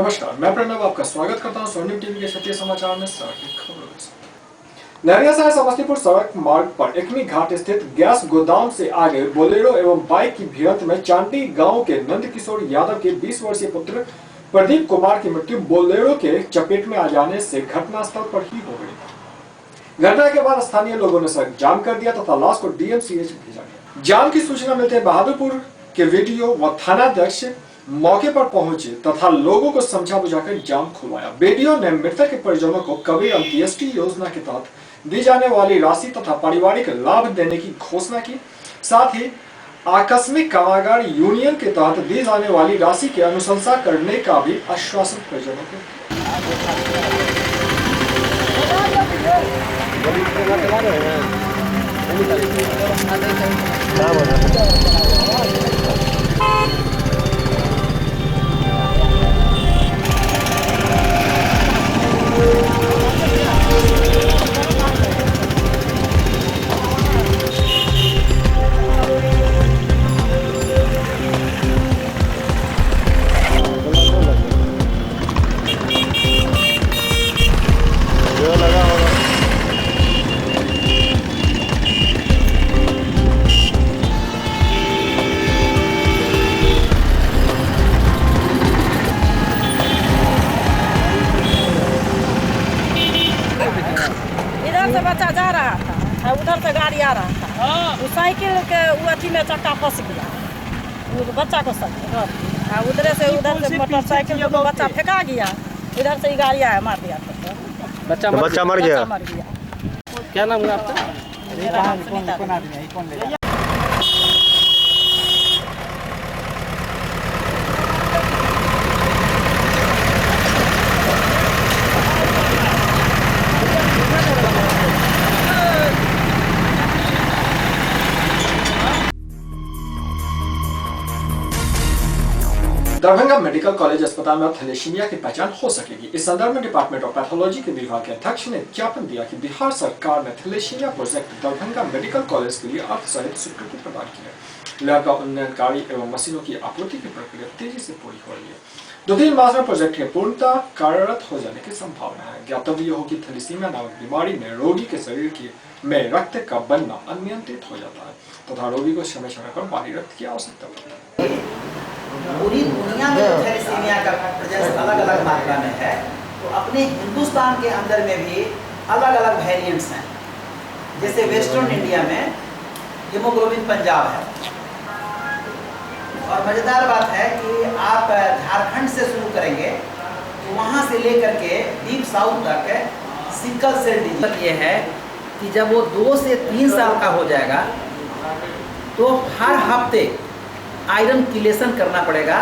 नमस्कार, मैं प्रणव आपका स्वागत करता हूं स्वर्णिम टीवी के क्षेत्रीय समाचार में सड़क खबरों के साथ। नहरियासराय समस्तीपुर सड़क मार्ग पर एकमी घाट स्थित गैस गोदाम से आगे बोलेरो एवं बाइक की भिड़ंत में चांडी गांव के नंदकिशोर यादव के 20 वर्षीय पुत्र प्रदीप कुमार की मृत्यु बोलेरो के चपेट में आ जाने से घटनास्थल पर ही हो गई। घटना के बाद स्थानीय लोगों ने सड़क जाम कर दिया तथा लाश को डीएमसीएच भेजा गया। जाम की सूचना मिलते बहादुरपुर के वीडियो व थानाध्यक्ष मौके पर पहुंचे तथा लोगों को समझा बुझाकर जाम खुलवाया। बीडीओ ने मृतक के परिजनों को कबीर अंत्येष्टि योजना के तहत दी जाने वाली राशि तथा पारिवारिक लाभ देने की घोषणा की। साथ ही आकस्मिक कारागार यूनियन के तहत दी जाने वाली राशि की अनुशंसा करने का भी आश्वासन परिजनों को बच्चा जा रहा था, उधर से गाड़ी आ रहा था, वो साइकिल के अथी में चक्का फंस गया, वो बच्चा को उधर से मोटरसाइकिल को बच्चा फेंका गया, इधर से ही गाड़ी आया मार दिया, बच्चा मर गया। क्या नाम है आपका? दरभंगा मेडिकल कॉलेज अस्पताल में थैलेसीमिया की पहचान हो सकेगी। इस संदर्भ में डिपार्टमेंट ऑफ पैथोलॉजी के विभाग के अध्यक्ष ने ज्ञापन दिया कि बिहार सरकार ने thalassaemia project Darbhanga medical college के लिए अर्थ सहित स्वीकृति प्रदान की है। लैब का उन्नयन कार्य एवं मशीनों की आपूर्ति की प्रक्रिया तेजी से पूरी हो रही है। 2-3 मास में प्रोजेक्ट के पूर्णतः कार्यरत हो जाने की संभावना है। ज्ञातव्य हो कि थैलेसीमिया नामक बीमारी में रोगी के शरीर में रक्त का बनना अनियंत्रित हो जाता है तथा रोगी को समय समय पर बाहरी रक्त की आवश्यकता पड़ती है। पूरी दुनिया में जो थैलेसीमिया का प्रेजेंस अलग अलग मात्रा में है, तो अपने हिंदुस्तान के अंदर में भी अलग अलग वेरिएंट्स हैं। जैसे वेस्टर्न इंडिया में हीमोग्लोबिन पंजाब है, और मज़ेदार बात है कि आप झारखंड से शुरू करेंगे तो वहाँ से लेकर के डीप साउथ तक सिकल सेल डिजीज ये है कि जब वो 2 से 3 साल का हो जाएगा तो हर हफ्ते आयरन किलेशन करना पड़ेगा।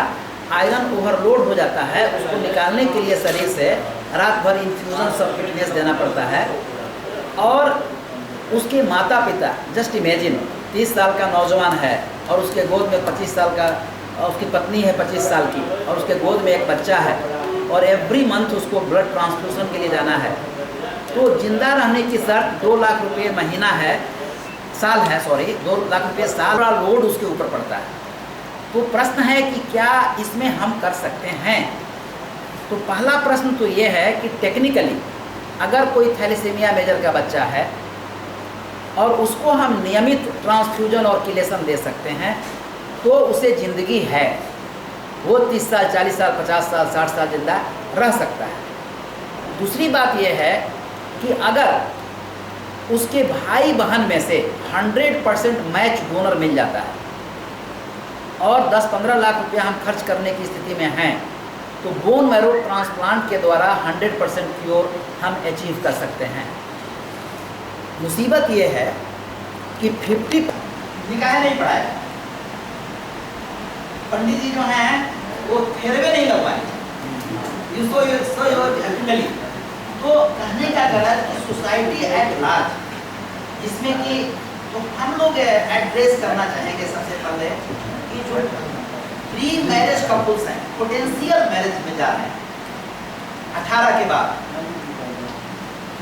आयरन ओवरलोड हो जाता है, उसको निकालने के लिए शरीर से रात भर इन्फ्यूजन सबक्यूटेनियस देना पड़ता है। और उसके माता पिता, जस्ट इमेजिन 30 साल का नौजवान है और उसके गोद में 25 साल का, उसकी पत्नी है 25 साल की, और उसके गोद में एक बच्चा है, और एवरी मंथ उसको ब्लड ट्रांसफ्यूजन के लिए जाना है। तो जिंदा रहने की शर्त 2 लाख रुपये महीना है, साल है, सॉरी 2 लाख रुपये साल का लोड उसके ऊपर पड़ता है। तो प्रश्न है कि क्या इसमें हम कर सकते हैं? तो पहला प्रश्न तो ये है कि टेक्निकली अगर कोई थैलेसीमिया मेजर का बच्चा है और उसको हम नियमित ट्रांसफ्यूजन और किलेशन दे सकते हैं तो उसे ज़िंदगी है, वो 30 साल, 40 साल, 50 साल, 60 साल जिंदा रह सकता है। दूसरी बात यह है कि अगर उसके भाई बहन में से 100% मैच डोनर मिल जाता है और 10-15 लाख रुपया हम खर्च करने की स्थिति में हैं, तो बोन मैरो ट्रांसप्लांट के द्वारा 100% क्योर हम अचीव कर सकते हैं। मुसीबत ये है कि 50 निकाह नहीं पढ़ाया, पंडित जी जो हैं वो फेरवे नहीं लगवाएंगे। तो कहने का गलत कि सोसाइटी एट लार्ज, जिसमें कि तो हम लोग एड्रेस करना चाहेंगे सबसे पहले कि जो प्री मैरिज कपल्स हैं, पोटेंशियल मैरिज में जा रहे हैं 18 के बाद,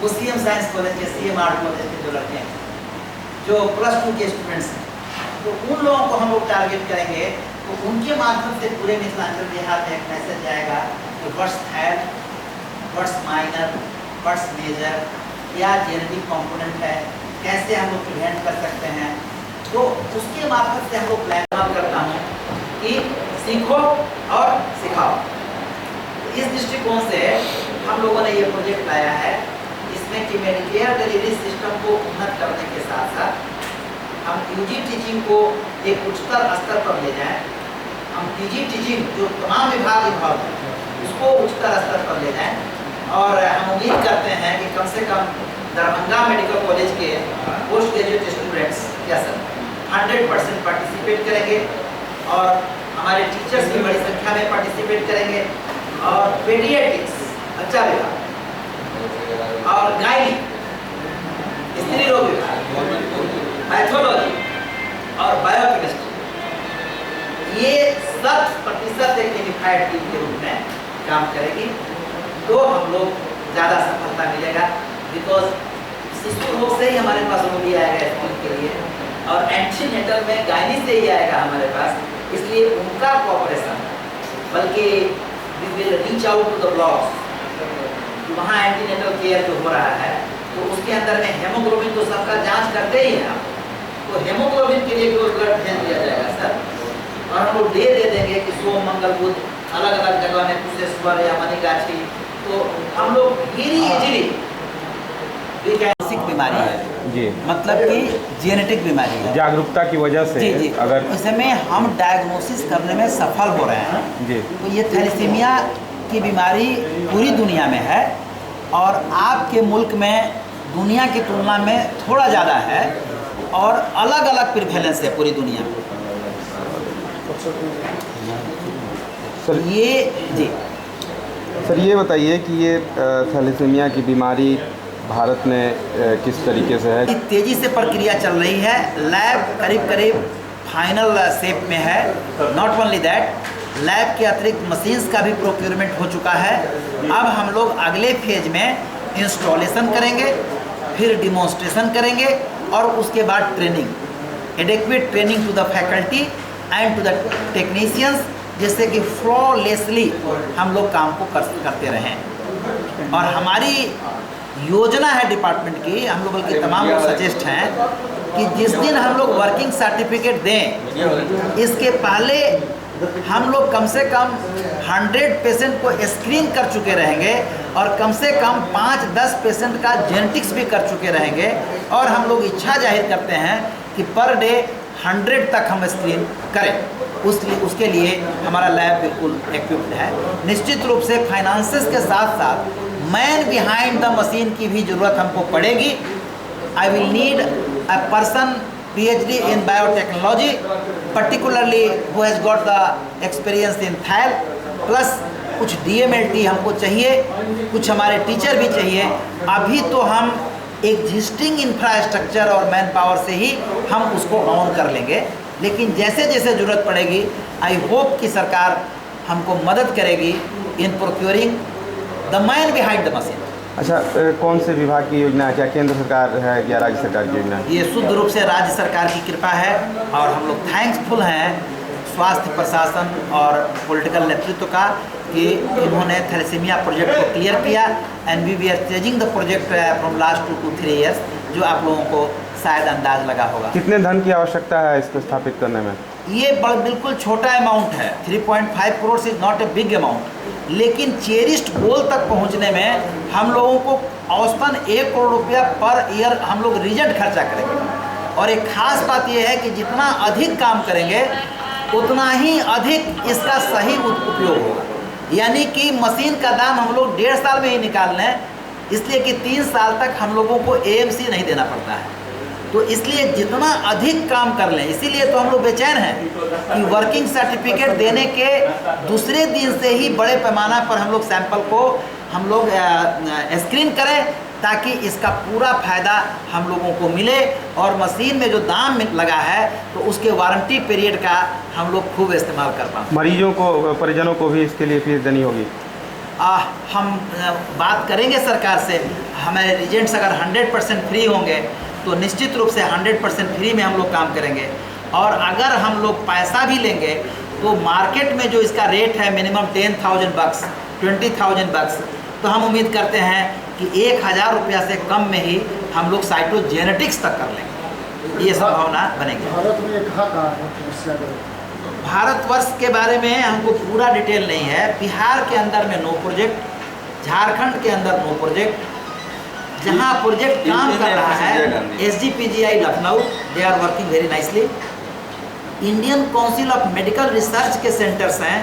वो सीएम साइंस कॉलेज के, सीएम आर्ट कॉलेज के जो लड़के हैं, जो +2 के स्टूडेंट्स हैं, तो उन लोगों को हम लोग टारगेट करेंगे तो उनके माध्यम से पूरे मिथिलांचल बिहार में एक मैसेज जाएगा कि what's third, what's minor, what's major, क्या जेनेटिक कंपोनेंट है, कैसे हम लोग प्रिवेंट कर सकते हैं। तो उसके माध्यम से हम लोग प्लान करता हूँ कि सीखो और सिखाओ। इस दृष्टिकोण से हम लोगों ने ये प्रोजेक्ट लाया है, इसमें कि मेडिकेयर डिलीवरी सिस्टम को उन्नत करने के साथ साथ हम यूजी टीचिंग को एक उच्चतर स्तर पर ले जाएं। हम पीजी टीचिंग जो तमाम विभाग इन्वॉल्व हैं उसको उच्चतर स्तर पर ले जाएं। और हम उम्मीद करते हैं कि कम से कम दरभंगा मेडिकल कॉलेज के पोस्ट ग्रेजुएट स्टूडेंट्स क्या सर 100% पार्टिसिपेट करेंगे और हमारे टीचर्स भी बड़ी संख्या में पार्टिसिपेट करेंगे। और पेडियाट्रिक्स बच्चा विभाग और गायनी स्त्री रोग विभाग, पैथोलॉजी और बायोकेमिस्ट्री ये 100% एक यूनिफाइड टीम के रूप में काम करेगी। तो हम लोग ज़्यादा सफलता मिलेगा। बिकॉज शिशु रोग से ही हमारे पास रोगी आएगा स्कूल के लिए और एंटीनेटल में गायनी से ही आएगा हमारे पास, इसलिए उनका कोऑपरेशन बल्कि we will reach out to the blocks. वहाँ एंटीनेटल केयर जो हो रहा है तो उसके अंदर में हेमोग्लोबिन तो सबका जांच करते ही हैं, तो हेमोग्लोबिन के लिए भी ब्लड भेज दिया जाएगा सर। और हम लोग दे देंगे कि सोम मंगल बुध अलग अलग जगह में कुशेश्वर या मणिगाछी, तो हम लोग वेरी इजीली मानसिक बीमारी है जी, मतलब कि जेनेटिक बीमारी है। जागरूकता की वजह से जी जी अगर इसमें हम डायग्नोसिस करने में सफल हो रहे हैं जी, तो ये थैलेसीमिया की बीमारी पूरी दुनिया में है और आपके मुल्क में दुनिया की तुलना में थोड़ा ज़्यादा है और अलग अलग प्रिवेलेंस है पूरी दुनिया में। सर ये जी सर ये बताइए कि ये थैलेसीमिया की बीमारी भारत में किस तरीके से है? तेज़ी से प्रक्रिया चल रही है, लैब करीब करीब फाइनल शेप में है। नॉट ओनली दैट, लैब के अतिरिक्त मशीन्स का भी प्रोक्योरमेंट हो चुका है। अब हम लोग अगले फेज में इंस्टॉलेशन करेंगे, फिर डिमॉन्स्ट्रेशन करेंगे और उसके बाद training, adequate training to the faculty and to the technicians, जिससे कि फ्लॉलेसली हम लोग काम को करते रहें। और हमारी योजना है डिपार्टमेंट की, हम लोग बल्कि तमाम लोग सजेस्ट हैं कि जिस दिन हम लोग वर्किंग सर्टिफिकेट दें इसके पहले हम लोग कम से कम 100 पेशेंट को स्क्रीन कर चुके रहेंगे और कम से कम 5-10 पेशेंट का जेनेटिक्स भी कर चुके रहेंगे। और हम लोग इच्छा जाहिर करते हैं कि पर डे 100 तक हम स्क्रीन करें। उसके लिए हमारा लैब बिल्कुल इक्विप्ड है। निश्चित रूप से फाइनेंसेस के साथ साथ मैन बिहाइंड द मशीन की भी ज़रूरत हमको पड़ेगी। I will need a person PhD in biotechnology, particularly who has got the experience in thal, plus कुछ DMLT हमको चाहिए, कुछ हमारे टीचर भी चाहिए। अभी तो हम एग्जिस्टिंग इंफ्रास्ट्रक्चर और मैन पावर से ही हम उसको ऑन कर लेंगे, लेकिन जैसे जैसे ज़रूरत पड़ेगी आई होप कि सरकार हमको मदद करेगी in procuring the man behind the machine. अच्छा, कौन से विभाग की योजना है? क्या केंद्र सरकार है या राज्य सरकार की योजना है? ये शुद्ध रूप से राज्य सरकार की कृपा है और हम लोग थैंक्सफुल हैं स्वास्थ्य प्रशासन और पॉलिटिकल नेतृत्व का कि इन्होंने थैलेसीमिया प्रोजेक्ट को क्लियर किया and we are chasing the project from last 2 to 3 years, जो आप लोगों को शायद अंदाज लगा होगा। कितने धन की आवश्यकता है इसको स्थापित करने में? ये बिल्कुल छोटा अमाउंट है, 3.5 crore is not a big amount, लेकिन चेरिस्ट गोल तक पहुंचने में हम लोगों को औसतन 1 करोड़ रुपया पर ईयर हम लोग रिजल्ट खर्चा करेंगे। और एक खास बात यह है कि जितना अधिक काम करेंगे उतना ही अधिक इसका सही उपयोग होगा। यानी कि मशीन का दाम हम लोग 1.5 साल में ही निकाल लें, इसलिए कि 3 साल तक हम लोगों को AMC नहीं देना पड़ता है। तो इसलिए जितना अधिक काम कर लें, इसीलिए तो हम लोग बेचैन हैं कि वर्किंग सर्टिफिकेट देने के दूसरे दिन से ही बड़े पैमाना पर हम लोग सैंपल को हम लोग स्क्रीन करें ताकि इसका पूरा फ़ायदा हम लोगों को मिले और मशीन में जो दाम लगा है तो उसके वारंटी पीरियड का हम लोग खूब इस्तेमाल कर पाएँ। मरीजों को, परिजनों को भी इसके लिए फीस देनी होगी? हम बात करेंगे सरकार से। हमारे एजेंट्स अगर 100% फ्री होंगे तो निश्चित रूप से 100% फ्री में हम लोग काम करेंगे। और अगर हम लोग पैसा भी लेंगे तो मार्केट में जो इसका रेट है मिनिमम 10,000 बक्स, 20,000 बक्स, तो हम उम्मीद करते हैं कि 1,000 रुपया से कम में ही हम लोग साइटोजेनेटिक्स तक कर लेंगे, ये संभावना बनेगी। भारत में कहाँ है? भारतवर्ष के बारे में हमको पूरा डिटेल नहीं है। बिहार के अंदर में नो प्रोजेक्ट, झारखंड के अंदर नो प्रोजेक्ट, जहाँ प्रोजेक्ट काम कर रहा है SGPGI Lucknow, they are working very nicely. Indian council of medical research के सेंटर्स हैं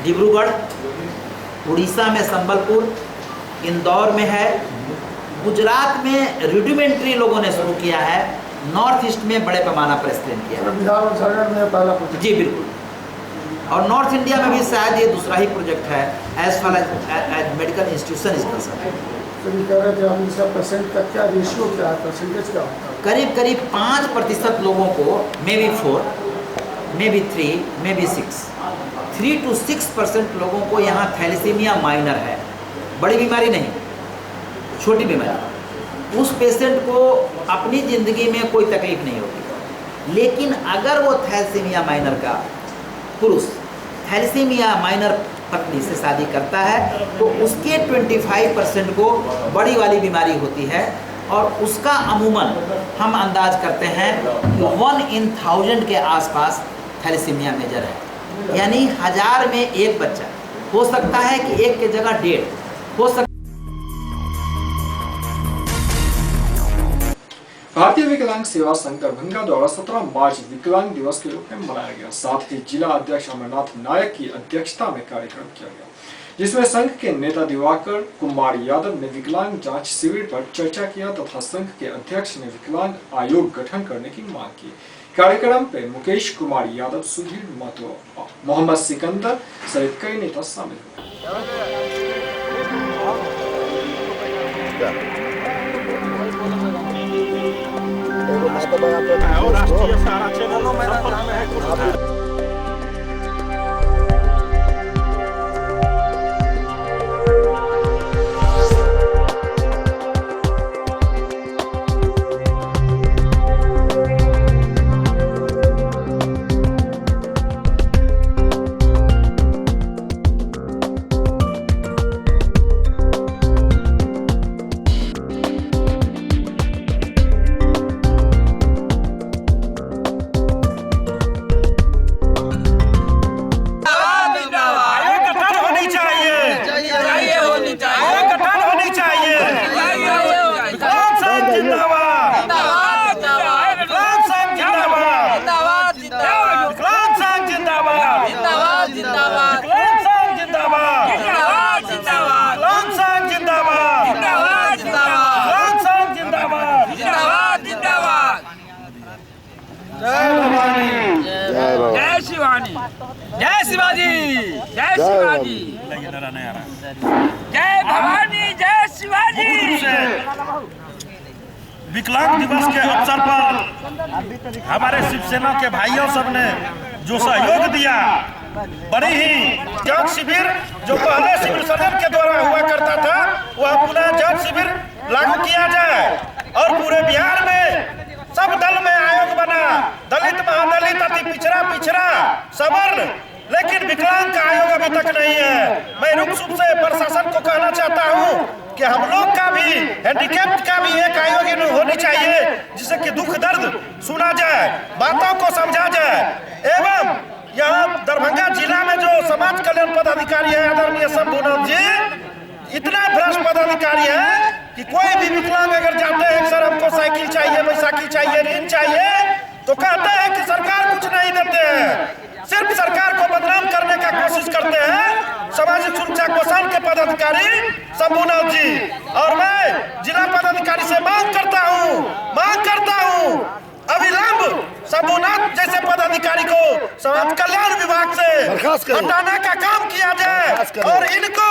डिब्रूगढ़, उड़ीसा में संबलपुर, इंदौर में है, गुजरात में रूडिमेंट्री लोगों ने शुरू किया है, नॉर्थ ईस्ट में बड़े पैमाना पर स्क्रीन किया है। बिहार और झारखंड में पहला प्रोजेक्ट। जी बिल्कुल। और नॉर्थ इंडिया में भी शायद ये दूसरा ही प्रोजेक्ट है as far as medical institution is concern. तो ये कह रहे थे हम इसका परसेंट का क्या रेशियो क्या है, परसेंटेज क्या होता है? करीब करीब 5% लोगों को, may be 4, may be 3, may be 6, 3 to 6% लोगों को यहाँ थैलेसीमिया माइनर है, बड़ी बीमारी नहीं, छोटी बीमारी। उस पेशेंट को अपनी ज़िंदगी में कोई तकलीफ नहीं होती, लेकिन अगर वो थैलेसीमिया माइनर का पुरुष थैलेसीमिया माइनर पत्नी से शादी करता है तो उसके 25% को बड़ी वाली बीमारी होती है, और उसका अमूमन हम अंदाज करते हैं कि 1 in 1000 के आसपास थैलेसीमिया मेजर है, यानी 1000 में एक बच्चा हो सकता है कि एक के जगह 1.5 हो सकता। भारतीय विकलांग सेवा संघ दरभंगा द्वारा 17 मार्च विकलांग दिवस के रूप में मनाया गया। साथ ही जिला अध्यक्ष अमरनाथ नायक की अध्यक्षता में कार्यक्रम किया गया, जिसमें संघ के नेता दिवाकर कुमार यादव ने विकलांग जांच शिविर पर चर्चा किया तथा संघ के अध्यक्ष ने विकलांग आयोग गठन करने की मांग की। कार्यक्रम में मुकेश कुमार यादव, सुधीर महतो, मोहम्मद सिकंदर सहित कई नेता शामिल हुए। राष्ट्रीय सहारा चैनल में जय शिवाजी, जय शिवाजी, जय भवानी, जय शिवाजी। विकलांग दिवस के अवसर पर हमारे शिवसेना के भाइयों सब ने जो सहयोग दिया, बड़ी ही जांच शिविर जो पहले सिविल सर्जन के द्वारा हुआ करता था वह पुनः जांच शिविर लागू किया जाए और पूरे बिहार में सब दल में आयोग बना, दलित, महादलित, अति पिछड़ा, सवर्ण, लेकिन विकलांग का आयोग अभी तक नहीं है। मैं रुक से प्रशासन को कहना चाहता हूं कि हम लोग का भी, हैंडीकैप्ड का भी एक आयोग होनी चाहिए, जिससे कि दुख दर्द सुना जाए, बातों को समझा जाए। एवं यहाँ दरभंगा जिला में जो समाज कल्याण पदाधिकारी है आदरणीय शंभुनाथ जी, इतना भ्रष्ट पदाधिकारी है कि कोई भी विकलांग अगर जाते हैं सर हमको साइकिल चाहिए, बैसाइकिल चाहिए, ऋण चाहिए, तो कहते हैं कि सरकार कुछ नहीं देते हैं, सिर्फ सरकार को बदनाम करने का कोशिश करते हैं सामाजिक सुरक्षा कोषांग के पदाधिकारी शंभुनाथ जी। और मैं जिला पदाधिकारी से मांग करता हूँ अविलंब शंभुनाथ जैसे पदाधिकारी को समाज कल्याण विभाग से हटाने का काम किया जाए और इनको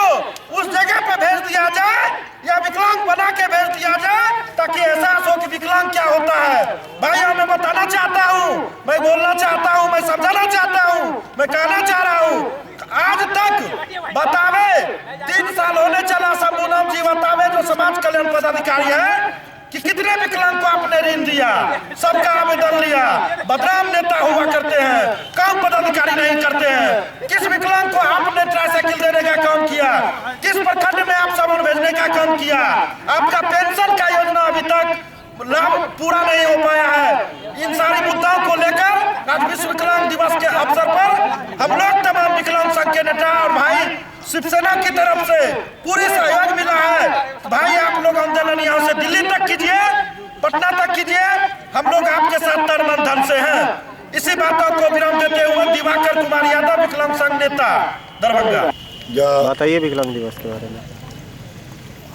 उस जगह पे भेज दिया जाए या विकलांग बना के भेज दिया जाए, ताकि एहसास हो कि विकलांग क्या होता है। भाइयों मैं बताना चाहता हूँ, मैं बोलना चाहता हूँ, मैं समझाना चाहता हूँ, मैं कहना चाह रहा हूँ, आज तक बतावे 3 साल होने चला, शंभुनाथ जी बतावे जो समाज कल्याण पदाधिकारी है कि कितने विकलांग को आपने ऋण दिया, सबका आवेदन लिया। किया, बदनाम नेता हुआ करते हैं, काम पदाधिकारी नहीं करते हैं। किस विकलांग को आपने ट्राइसाइकिल देने का काम किया, किस प्रखंड में आप सामान भेजने का काम किया, आपका पेंशन का योजना अभी तक लाभ पूरा नहीं हो पाया है। इन सारी मुद्दाओं को लेकर आज विश्व विकलांग दिवस के अवसर पर हम लोग तमाम विकलांग संघ के नेता और भाई शिवसेना की तरफ से पूरी सहयोग मिला है। भाई आप लोग आंदोलन यहाँ से दिल्ली तक कीजिए, पटना तक कीजिए, हम लोग आपके साथ तन मन धन से हैं। इसी बातों को विराम देते हुए दिवाकर कुमार यादव, विकलांग संघ नेता, दरभंगा। बताइए विकलांग दिवस के बारे में।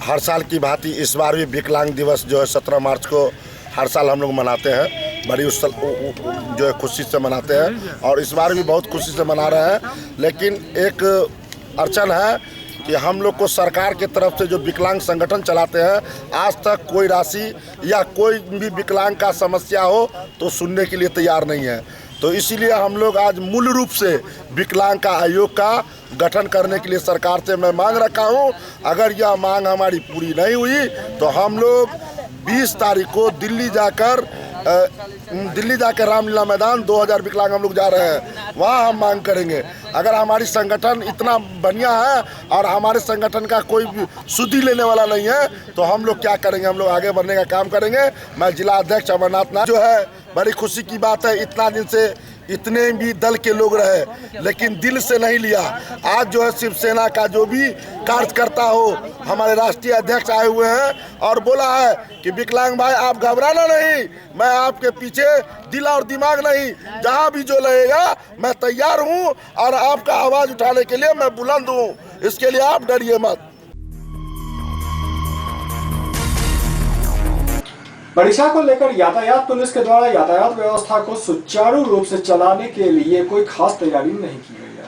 हर साल की भांति इस बार भी विकलांग दिवस जो है 17 मार्च को हर साल हम लोग मनाते हैं, बड़ी जो है खुशी से मनाते हैं और इस बार भी बहुत खुशी से मना रहे हैं। लेकिन एक अड़चन है कि हम लोग को सरकार के तरफ से जो विकलांग संगठन चलाते हैं, आज तक कोई राशि या कोई भी विकलांग का समस्या हो तो सुनने के लिए तैयार नहीं है। तो इसीलिए हम लोग आज मूल रूप से विकलांग का आयोग का गठन करने के लिए सरकार से मैं मांग रखा हूं। अगर यह मांग हमारी पूरी नहीं हुई तो हम लोग 20 तारीख को दिल्ली जाकर रामलीला मैदान 2000 विकलांग हम लोग जा रहे हैं, वहाँ हम मांग करेंगे। अगर हमारी संगठन इतना बढ़िया है और हमारे संगठन का कोई भी सुधि लेने वाला नहीं है तो हम लोग क्या करेंगे, हम लोग आगे बढ़ने का काम करेंगे। मैं जिला अध्यक्ष अमरनाथ नाथ जो है, बड़ी खुशी की बात है, इतना दिन से इतने भी दल के लोग रहे लेकिन दिल से नहीं लिया। आज जो है शिवसेना का जो भी कार्यकर्ता हो, हमारे राष्ट्रीय अध्यक्ष आए हुए हैं और बोला है कि विकलांग भाई आप घबराना नहीं, मैं आपके पीछे दिल और दिमाग नहीं, जहां भी जो लगेगा मैं तैयार हूं और आपका आवाज उठाने के लिए मैं बुलंद हूं, इसके लिए आप डरिए मत। परीक्षा को लेकर यातायात पुलिस के द्वारा यातायात व्यवस्था को सुचारू रूप से चलाने के लिए कोई खास तैयारी नहीं की गई है।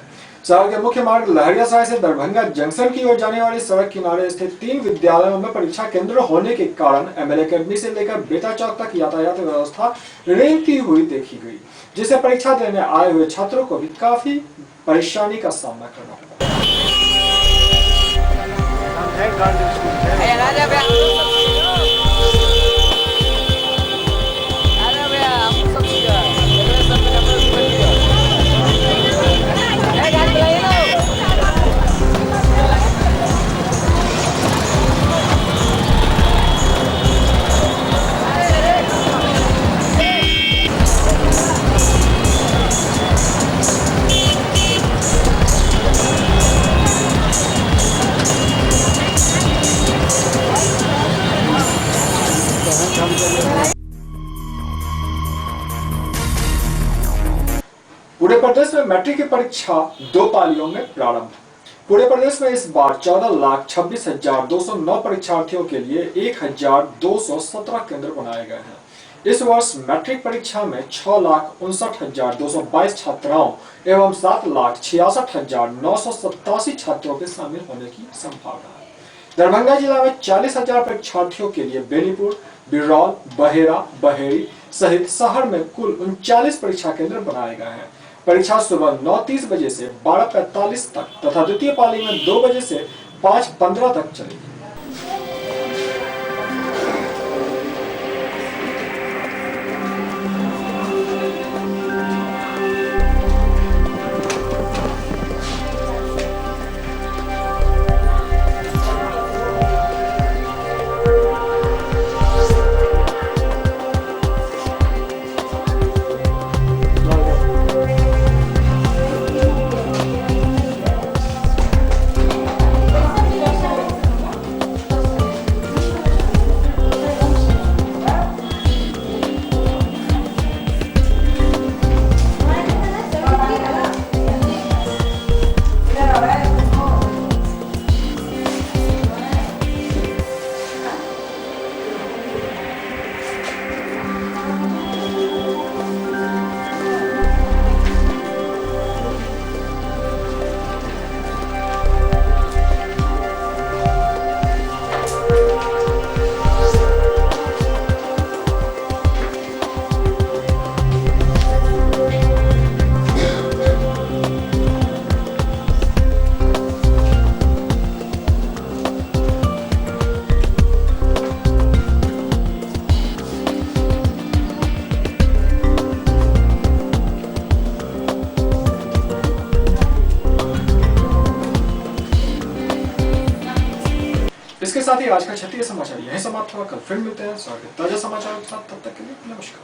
शहर के मुख्य मार्ग लहरियासराय से दरभंगा जंक्शन की ओर जाने वाली सड़क किनारे स्थित 3 विद्यालयों में परीक्षा केंद्र होने के कारण एमएल अकेडमी से लेकर बेता चौक तक यातायात व्यवस्था रेंगती हुई देखी गई, जिससे परीक्षा देने आए हुए छात्रों को भी काफी परेशानी का सामना करना पड़ा। पूरे प्रदेश में मैट्रिक की परीक्षा 2 पालियों में प्रारंभ। पूरे प्रदेश में इस बार 14,26,209 परीक्षार्थियों के लिए 1,217 केंद्र बनाए गए हैं। इस वर्ष मैट्रिक परीक्षा में 6,59,222 छात्राओं एवं 7,66,987 छात्रों के शामिल होने की संभावना है। दरभंगा जिला में 40,000 परीक्षार्थियों के लिए बेनीपुर, बिरौल, बहेरा, बहेड़ी सहित शहर में कुल 39 परीक्षा केंद्र बनाए गए हैं। परीक्षा सुबह 9:30 बजे से 12:45 तक तथा द्वितीय पाली में 2 बजे से 5:15 तक चलेगी। इसके साथ ही आज का क्षेत्रीय समाचार यहीं समाप्त हुआ। कल फिर मिलते हैं ताजा समाचारों के साथ, तब तक के लिए नमस्कार।